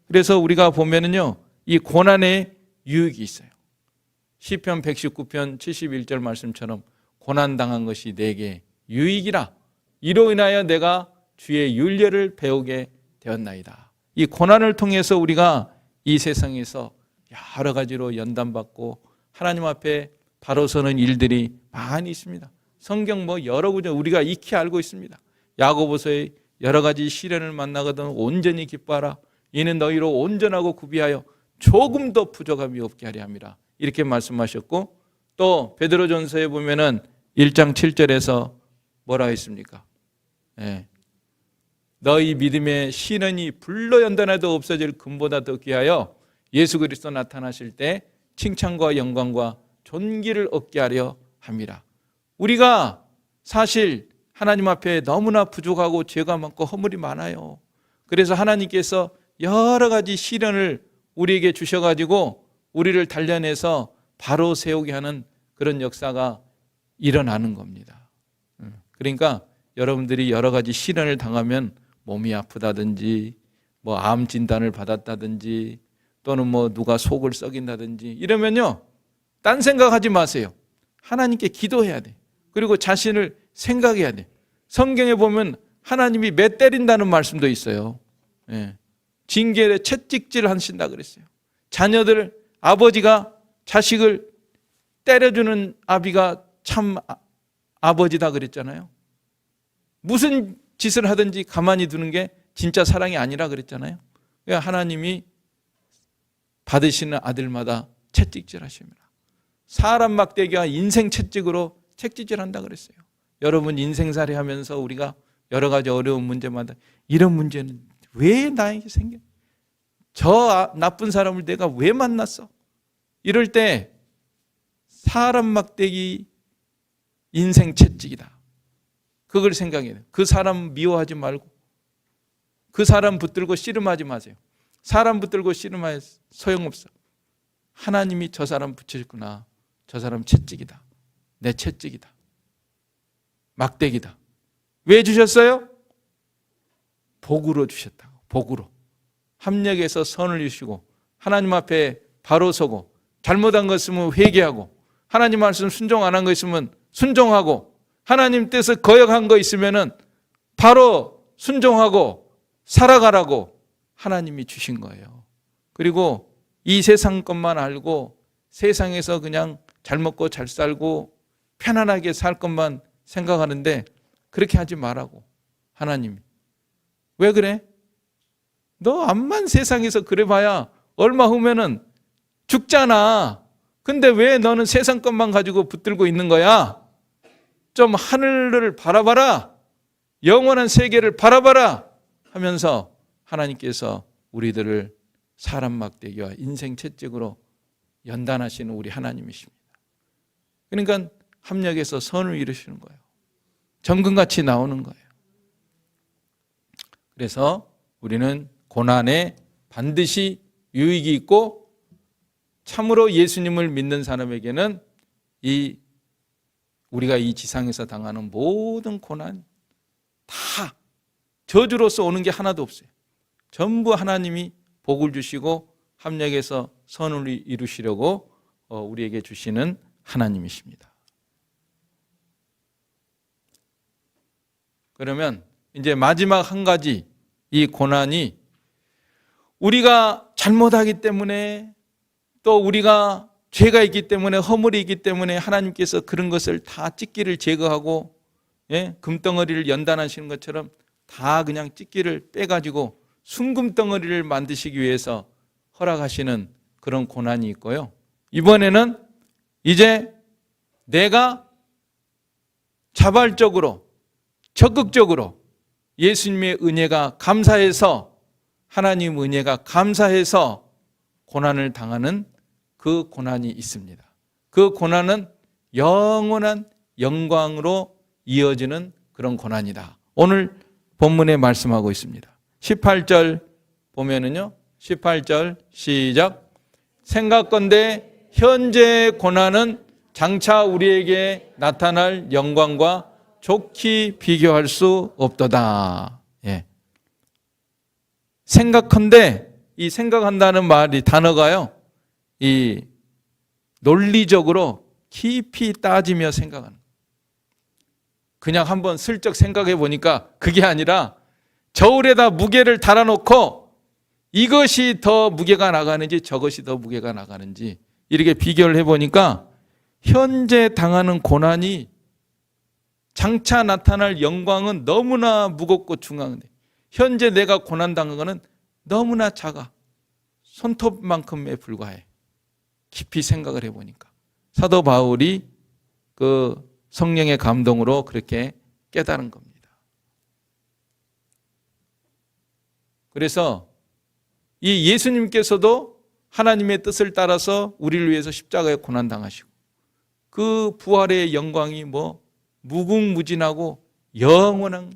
그래서 우리가 보면은요, 이 고난의 유익이 있어요. 시편 119편 71절 말씀처럼 고난당한 것이 내게 유익이라, 이로 인하여 내가 주의 윤례를 배우게 되었나이다. 이 고난을 통해서 우리가 이 세상에서 여러 가지로 연단받고 하나님 앞에 바로 서는 일들이 많이 있습니다. 성경 여러 구절 우리가 익히 알고 있습니다. 야고보서의 여러 가지 시련을 만나거든 온전히 기뻐하라. 이는 너희로 온전하고 구비하여 조금도 부족함이 없게 하려 함이라. 이렇게 말씀하셨고, 또 베드로전서에 보면은 1장 7절에서 뭐라 했습니까? 너희 믿음의 시련이 불로 연단해도 없어질 금보다 더 귀하여 예수 그리스도 나타나실 때 칭찬과 영광과 존귀를 얻게 하려 함이라. 우리가 사실 하나님 앞에 너무나 부족하고 죄가 많고 허물이 많아요. 그래서 하나님께서 여러 가지 시련을 우리에게 주셔가지고 우리를 단련해서 바로 세우게 하는 그런 역사가 일어나는 겁니다. 그러니까 여러분들이 여러 가지 시련을 당하면 몸이 아프다든지 뭐 암 진단을 받았다든지 또는 뭐 누가 속을 썩인다든지 이러면요, 딴 생각하지 마세요. 하나님께 기도해야 돼. 그리고 자신을 생각해야 돼. 성경에 보면 하나님이 매 때린다는 말씀도 있어요. 예. 징계에 채찍질 하신다 그랬어요. 자녀들, 아버지가 자식을 때려주는 아비가 참 아버지다 그랬잖아요. 무슨 짓을 하든지 가만히 두는 게 진짜 사랑이 아니라 그랬잖아요. 하나님이 받으시는 아들마다 채찍질 하십니다. 사람 막대기와 인생 채찍으로 채찍질 한다 그랬어요. 여러분 인생살이 하면서 우리가 여러 가지 어려운 문제마다 이런 문제는 왜 나에게 생겨? 저 나쁜 사람을 내가 왜 만났어? 이럴 때 사람 막대기 인생 채찍이다. 그걸 생각해야 돼요. 그 사람 미워하지 말고 그 사람 붙들고 씨름하지 마세요. 사람 붙들고 씨름하여 소용없어. 하나님이 저 사람 붙이셨구나. 저 사람 채찍이다. 내 채찍이다. 막대기다. 왜 주셨어요? 복으로 주셨다고. 복으로. 합력해서 선을 이루시고 하나님 앞에 바로 서고 잘못한 것 있으면 회개하고 하나님 말씀 순종 안 한 거 있으면 순종하고 하나님 뜻을 거역한 거 있으면 바로 순종하고 살아가라고 하나님이 주신 거예요. 그리고 이 세상 것만 알고 세상에서 그냥 잘 먹고 잘 살고 편안하게 살 것만 생각하는데 그렇게 하지 말라고 하나님이. 왜 그래? 너 암만 세상에서 그래 봐야 얼마 후면은 죽잖아. 근데 왜 너는 세상 것만 가지고 붙들고 있는 거야? 좀 하늘을 바라봐라. 영원한 세계를 바라봐라 하면서 하나님께서 우리들을 사람 막대기와 인생 채찍으로 연단하시는 우리 하나님이십니다. 그러니까 합력해서 선을 이루시는 거예요. 정금같이 나오는 거예요. 그래서 우리는 고난에 반드시 유익이 있고 참으로 예수님을 믿는 사람에게는 우리가 이 지상에서 당하는 모든 고난 다 저주로서 오는 게 하나도 없어요. 전부 하나님이 복을 주시고 합력해서 선을 이루시려고 우리에게 주시는 하나님이십니다. 그러면 이제 마지막 한 가지, 이 고난이 우리가 잘못하기 때문에 또 우리가 죄가 있기 때문에 허물이 있기 때문에 하나님께서 그런 것을 다 찢기를 제거하고 금덩어리를 연단하시는 것처럼 다 그냥 찢기를 빼가지고 순금덩어리를 만드시기 위해서 허락하시는 그런 고난이 있고요. 이번에는 이제 내가 자발적으로 적극적으로 예수님의 은혜가 감사해서 하나님 은혜가 감사해서 고난을 당하는 그 고난이 있습니다. 그 고난은 영원한 영광으로 이어지는 그런 고난이다. 오늘 본문에 말씀하고 있습니다. 18절 보면은요. 18절 시작. 생각건대 현재 고난은 장차 우리에게 나타날 영광과 좋게 비교할 수 없도다. 예. 생각한데 이 생각한다는 말이 단어가요. 이 논리적으로 깊이 따지며 생각하는. 그냥 한번 슬쩍 생각해 보니까 그게 아니라 저울에다 무게를 달아놓고 이것이 더 무게가 나가는지 저것이 더 무게가 나가는지 이렇게 비교를 해보니까 현재 당하는 고난이 장차 나타날 영광은 너무나 무겁고 중요한데 현재 내가 고난당한 것은 너무나 작아. 손톱만큼에 불과해. 깊이 생각을 해보니까 사도 바울이 그 성령의 감동으로 그렇게 깨달은 겁니다. 그래서 이 예수님께서도 하나님의 뜻을 따라서 우리를 위해서 십자가에 고난당하시고 그 부활의 영광이 뭐 무궁무진하고 영원한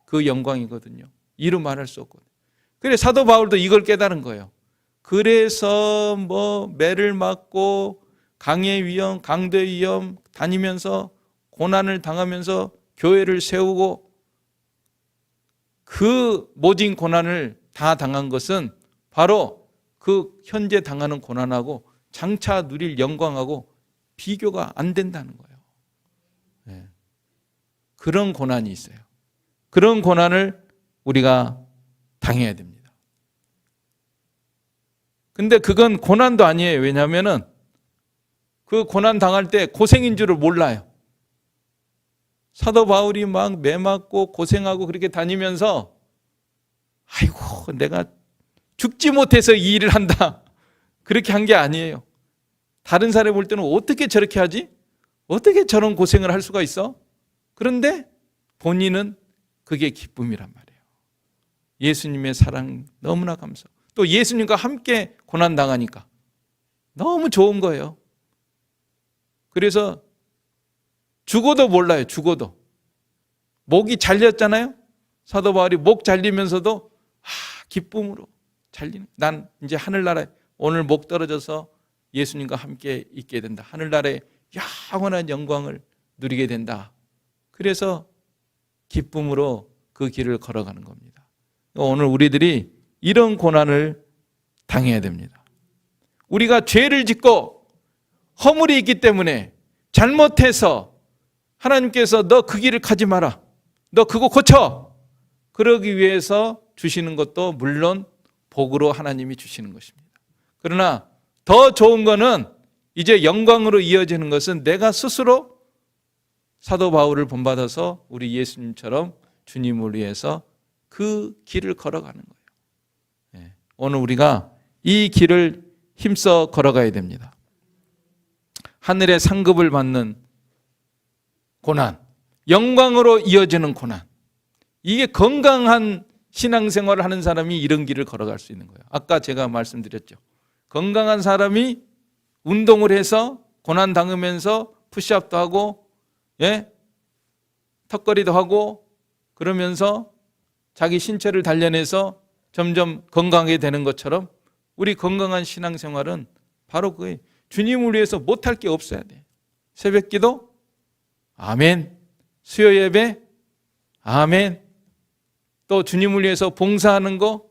그 영광이거든요. 이루 말할 수 없거든요. 그래 사도 바울도 이걸 깨달은 거예요. 그래서 뭐 매를 맞고 강의 위험, 강대 위험 다니면서 고난을 당하면서 교회를 세우고 그 모진 고난을 다 당한 것은 바로 그 현재 당하는 고난하고 장차 누릴 영광하고 비교가 안 된다는 거예요. 네. 그런 고난이 있어요. 그런 고난을 우리가 당해야 됩니다. 근데 그건 고난도 아니에요. 왜냐하면은 그 고난 당할 때 고생인 줄을 몰라요. 사도 바울이 막 매 맞고 고생하고 그렇게 다니면서 아이고 내가 죽지 못해서 이 일을 한다 그렇게 한 게 아니에요. 다른 사람이 볼 때는 어떻게 저렇게 하지? 어떻게 저런 고생을 할 수가 있어? 그런데 본인은 그게 기쁨이란 말이에요. 예수님의 사랑 너무나 감사. 또 예수님과 함께 고난 당하니까 너무 좋은 거예요. 그래서 죽어도 몰라요. 죽어도. 목이 잘렸잖아요. 사도 바울이 목 잘리면서도 기쁨으로 잘리는. 난 이제 하늘나라에 오늘 목 떨어져서 예수님과 함께 있게 된다. 하늘나라의 영원한 영광을 누리게 된다. 그래서 기쁨으로 그 길을 걸어가는 겁니다. 오늘 우리들이 이런 고난을 당해야 됩니다. 우리가 죄를 짓고 허물이 있기 때문에 잘못해서 하나님께서 너 그 길을 가지 마라. 너 그거 고쳐. 그러기 위해서 주시는 것도 물론 복으로 하나님이 주시는 것입니다. 그러나 더 좋은 거는 이제 영광으로 이어지는 것은 내가 스스로 사도 바울을 본받아서 우리 예수님처럼 주님을 위해서 그 길을 걸어가는 거예요. 오늘 우리가 이 길을 힘써 걸어가야 됩니다. 하늘의 상급을 받는 고난, 영광으로 이어지는 고난. 이게 건강한 신앙생활을 하는 사람이 이런 길을 걸어갈 수 있는 거예요. 아까 제가 말씀드렸죠. 건강한 사람이 운동을 해서 고난 당하면서 푸시업도 하고 턱걸이도 하고 그러면서 자기 신체를 단련해서 점점 건강하게 되는 것처럼 우리 건강한 신앙생활은 바로 그거예요. 주님을 위해서 못할 게 없어야 돼. 새벽기도 아멘. 수요 예배 아멘. 또 주님을 위해서 봉사하는 거,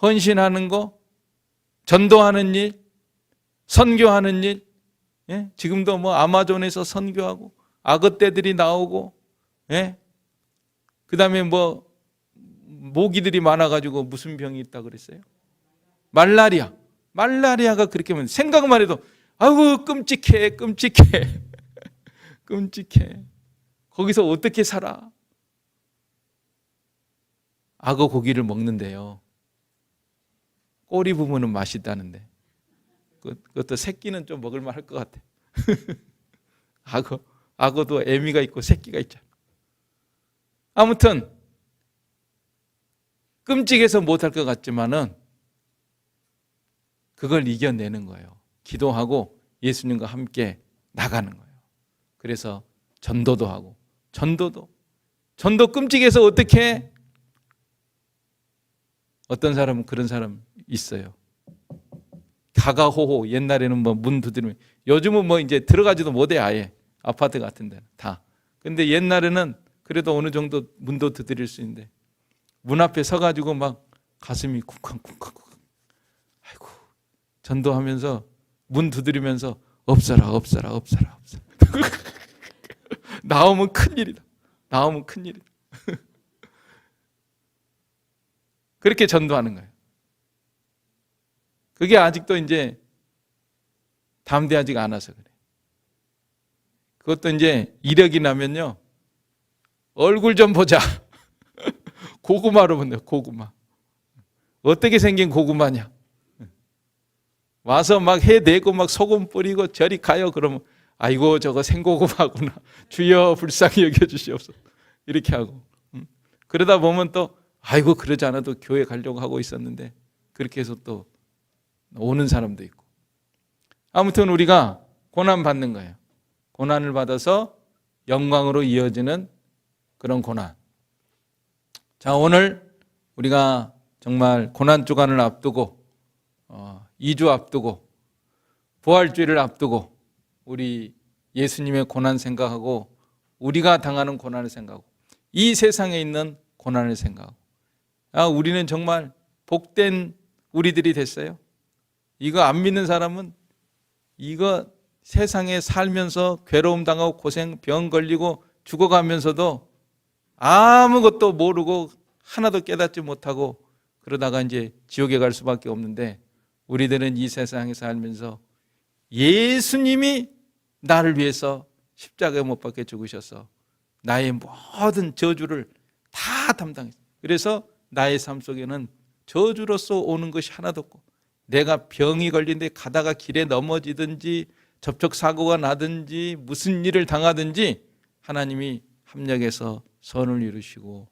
헌신하는 거, 전도하는 일, 선교하는 일. 지금도 뭐 아마존에서 선교하고 악어떼들이 나오고 그다음에 뭐 모기들이 많아가지고 무슨 병이 있다 그랬어요? 말라리아. 말라리아가 그렇게 하면 생각만 해도 아우 끔찍해. 끔찍해. 거기서 어떻게 살아? 악어 고기를 먹는데요. 꼬리 부분은 맛있다는데 그것도 새끼는 좀 먹을만 할 것 같아. 악어도 애미가 있고 새끼가 있잖아. 아무튼 끔찍해서 못할 것 같지만은 그걸 이겨내는 거예요. 기도하고 예수님과 함께 나가는 거예요. 그래서 전도도 하고 전도 끔찍해서 어떻게 어떤 사람은 그런 사람 있어요. 가가호호 옛날에는 뭐 문 두드리면 요즘은 뭐 이제 들어가지도 못해 아예 아파트 같은 데는 다. 근데 옛날에는 그래도 어느 정도 문도 두드릴 수 있는데 문 앞에 서가지고 막 가슴이 쿵쾅쿵쾅 아이고 전도하면서 문 두드리면서 없어라 나오면 큰일이다. 그렇게 전도하는 거예요. 그게 아직도 이제 담대하지가 않아서 그래. 그것도 이제 이력이 나면요. 얼굴 좀 보자. 고구마로 본대요. 고구마. 어떻게 생긴 고구마냐. 와서 막 해대고 막 소금 뿌리고 저리 가요. 그러면 아이고 저거 생고구마구나. 주여 불쌍히 여겨주시옵소서. 이렇게 하고. 그러다 보면 또 아이고 그러지 않아도 교회 가려고 하고 있었는데 그렇게 해서 또 오는 사람도 있고. 아무튼 우리가 고난 받는 거예요. 고난을 받아서 영광으로 이어지는 그런 고난. 자, 오늘 우리가 정말 고난 주간을 앞두고 2주 앞두고 부활주일을 앞두고 우리 예수님의 고난 생각하고 우리가 당하는 고난을 생각하고 이 세상에 있는 고난을 생각하고 우리는 정말 복된 우리들이 됐어요. 이거 안 믿는 사람은 이거 세상에 살면서 괴로움 당하고 고생, 병 걸리고 죽어가면서도 아무것도 모르고 하나도 깨닫지 못하고 그러다가 이제 지옥에 갈 수밖에 없는데 우리들은 이 세상에 살면서 예수님이 나를 위해서 십자가에 못 박혀 죽으셔서 나의 모든 저주를 다 담당했어요. 그래서 나의 삶 속에는 저주로서 오는 것이 하나도 없고 내가 병이 걸린데 가다가 길에 넘어지든지 접촉사고가 나든지 무슨 일을 당하든지 하나님이 합력해서 선을 이루시고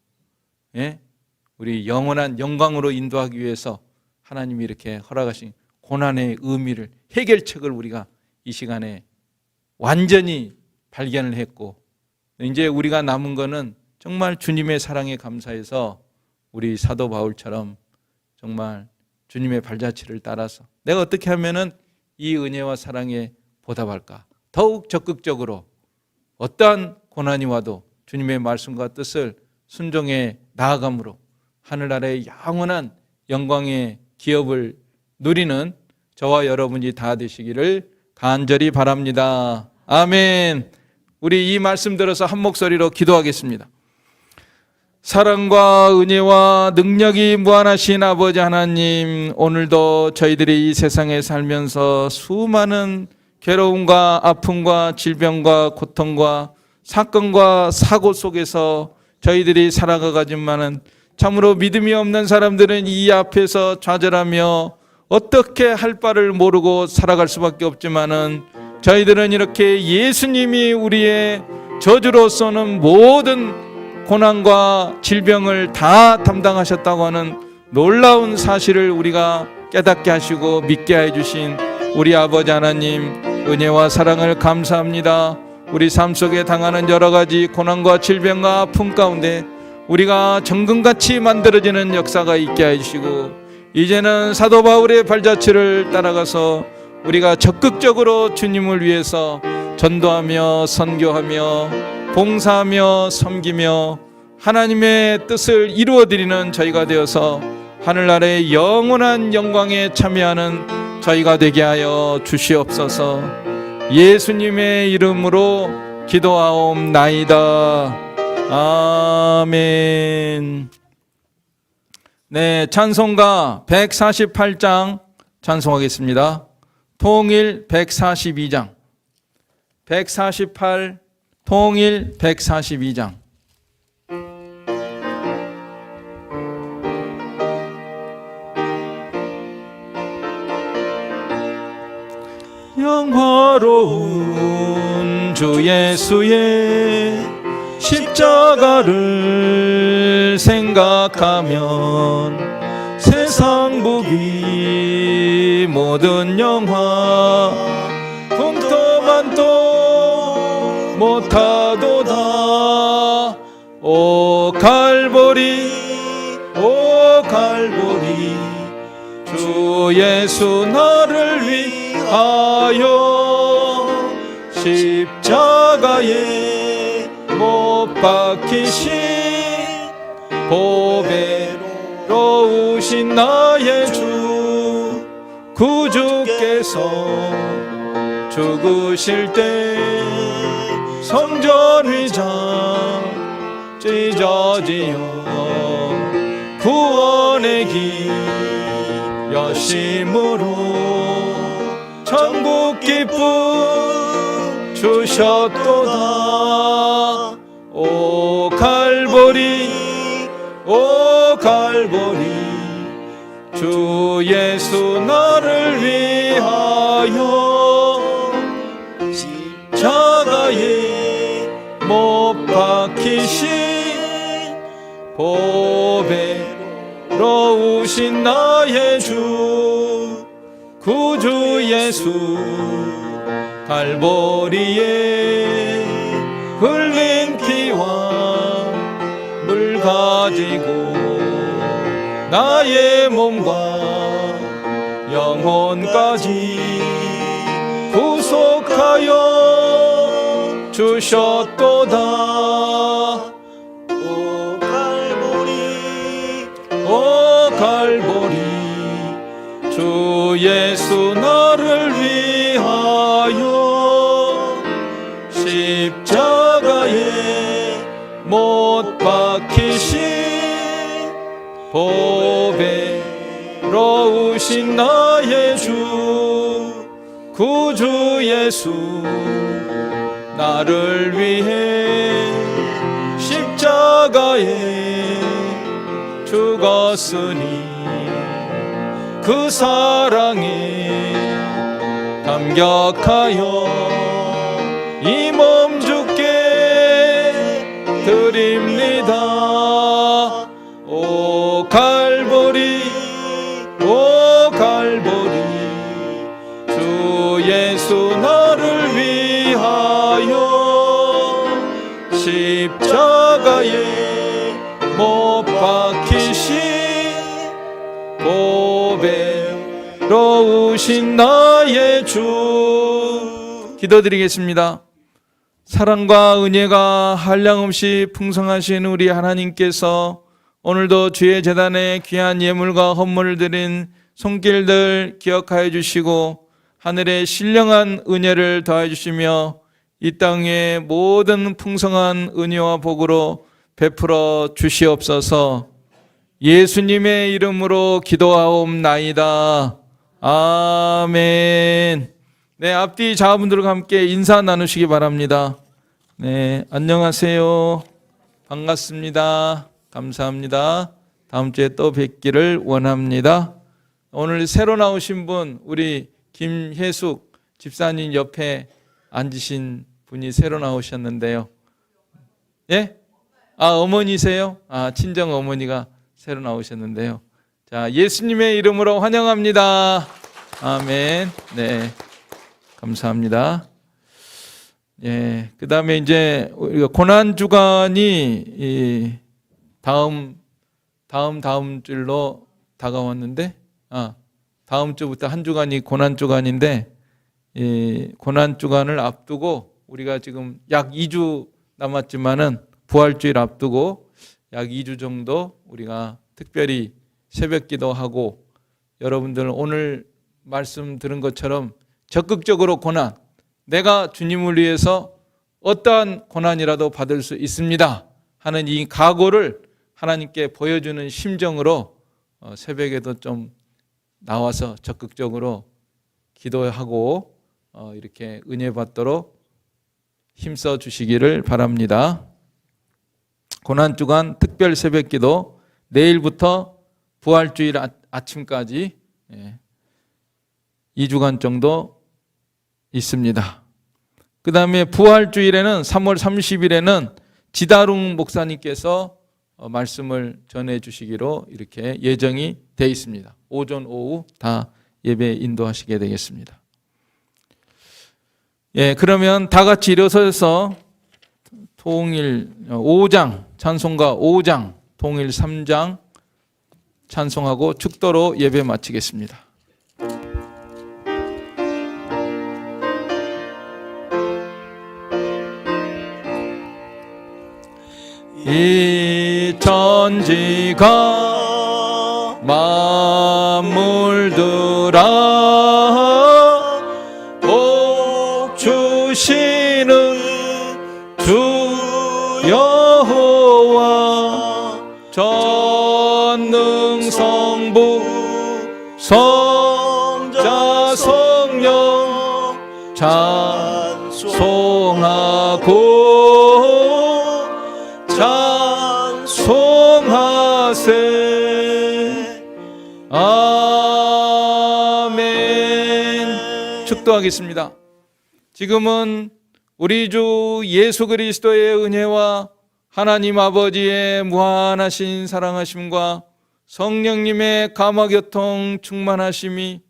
우리 영원한 영광으로 인도하기 위해서 하나님이 이렇게 허락하신 고난의 의미를 해결책을 우리가 이 시간에 완전히 발견을 했고 이제 우리가 남은 거는 정말 주님의 사랑에 감사해서 우리 사도 바울처럼 정말 주님의 발자취를 따라서 내가 어떻게 하면은 이 은혜와 사랑에 보답할까? 더욱 적극적으로 어떠한 고난이 와도 주님의 말씀과 뜻을 순종해 나아감으로 하늘나라의 영원한 영광의 기업을 누리는 저와 여러분이 다 되시기를 간절히 바랍니다. 아멘. 우리 이 말씀 들어서 한 목소리로 기도하겠습니다. 사랑과 은혜와 능력이 무한하신 아버지 하나님, 오늘도 저희들이 이 세상에 살면서 수많은 괴로움과 아픔과 질병과 고통과 사건과 사고 속에서 저희들이 살아가지만은 참으로 믿음이 없는 사람들은 이 앞에서 좌절하며 어떻게 할 바를 모르고 살아갈 수밖에 없지만은 저희들은 이렇게 예수님이 우리의 저주로 쏘는 모든 고난과 질병을 다 담당하셨다고 하는 놀라운 사실을 우리가 깨닫게 하시고 믿게 해주신 우리 아버지 하나님, 은혜와 사랑을 감사합니다. 우리 삶 속에 당하는 여러 가지 고난과 질병과 아픔 가운데 우리가 정금같이 만들어지는 역사가 있게 해주시고 이제는 사도 바울의 발자취를 따라가서 우리가 적극적으로 주님을 위해서 전도하며 선교하며 봉사하며 섬기며 하나님의 뜻을 이루어드리는 저희가 되어서 하늘나라의 영원한 영광에 참여하는 저희가 되게 하여 주시옵소서. 예수님의 이름으로 기도하옵나이다. 아멘. 네, 찬송가 148장 찬송하겠습니다. 통일 142장 148 통일 142장. 영화로운 주 예수의 십자가를 생각하면 세상 보기 모든 영화 꿈토만도 못하도다. 오 갈보리 오 갈보리 주 예수 나를 위하여 십자가에 못 박히신 보배로우신 나의 주 구주께서 죽으실 때 성전 위장 찢어지어 구원의 길 여심으로 천국 기쁨 주셨도다. 오 갈보리 오 갈보리 주 예수 나를 위하여 십자가에 못 박히신 보배로우신 나의 주 구주 예수 갈보리에 흘린 피와 물 가지고 나의 몸과 영혼까지 구속하여 주셨도다. 오 갈보리 주 예수 나를 위하여 십자가에 못 박히신 보배로우신 나의 주 구주 예수 나를 위해 십자가에 죽었으니 그 사랑에 감격하여 이 몸 주께 드립니다. 오 갈보리 주 예수 나를 위하여 십자가에 못 박히신 보배로우신 나의 주. 기도드리겠습니다. 사랑과 은혜가 한량없이 풍성하신 우리 하나님께서 오늘도 주의 제단에 귀한 예물과 헌물을 드린 손길들 기억하여 주시고 하늘의 신령한 은혜를 더해 주시며 이 땅의 모든 풍성한 은혜와 복으로 베풀어 주시옵소서. 예수님의 이름으로 기도하옵나이다. 아멘. 네, 앞뒤 자분들과 함께 인사 나누시기 바랍니다. 네, 안녕하세요. 반갑습니다. 감사합니다. 다음 주에 또 뵙기를 원합니다. 오늘 새로 나오신 분, 우리 김혜숙 집사님 옆에 앉으신 분이 새로 나오셨는데요. 예? 어머니세요? 친정 어머니가 새로 나오셨는데요. 자, 예수님의 이름으로 환영합니다. 아멘. 네. 감사합니다. 예. 그 다음에 이제 우리가 고난주간이 다음 주로 다가왔는데, 다음 주부터 한 주간이 고난주간인데, 고난주간을 앞두고 우리가 지금 약 2주 남았지만은 부활주일 앞두고 약 2주 정도 우리가 특별히 새벽 기도하고 여러분들 오늘 말씀 들은 것처럼 적극적으로 고난, 내가 주님을 위해서 어떠한 고난이라도 받을 수 있습니다 하는 이 각오를 하나님께 보여주는 심정으로 새벽에도 좀 나와서 적극적으로 기도하고 이렇게 은혜 받도록 힘써 주시기를 바랍니다. 고난주간 특별 새벽기도 내일부터 부활주일 아침까지 2주간 정도 있습니다. 그 다음에 부활주일에는 3월 30일에는 지다룽 목사님께서 말씀을 전해 주시기로 이렇게 예정이 되어 있습니다. 오전 오후 다 예배 인도하시게 되겠습니다. 예, 그러면 다 같이 일어서서 통일 5장, 찬송가 5장, 통일 3장 찬송하고 축도로 예배 마치겠습니다. 이 천지가 만물들아 복 주시는 주 여호와 전능성부 성자 성령 찬송하고 찬송하세. 아멘. 축도하겠습니다. 지금은 우리 주 예수 그리스도의 은혜와 하나님 아버지의 무한하신 사랑하심과 성령님의 감화교통 충만하심이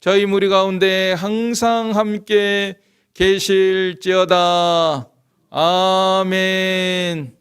저희 무리 가운데 항상 함께 계실지어다. 아멘.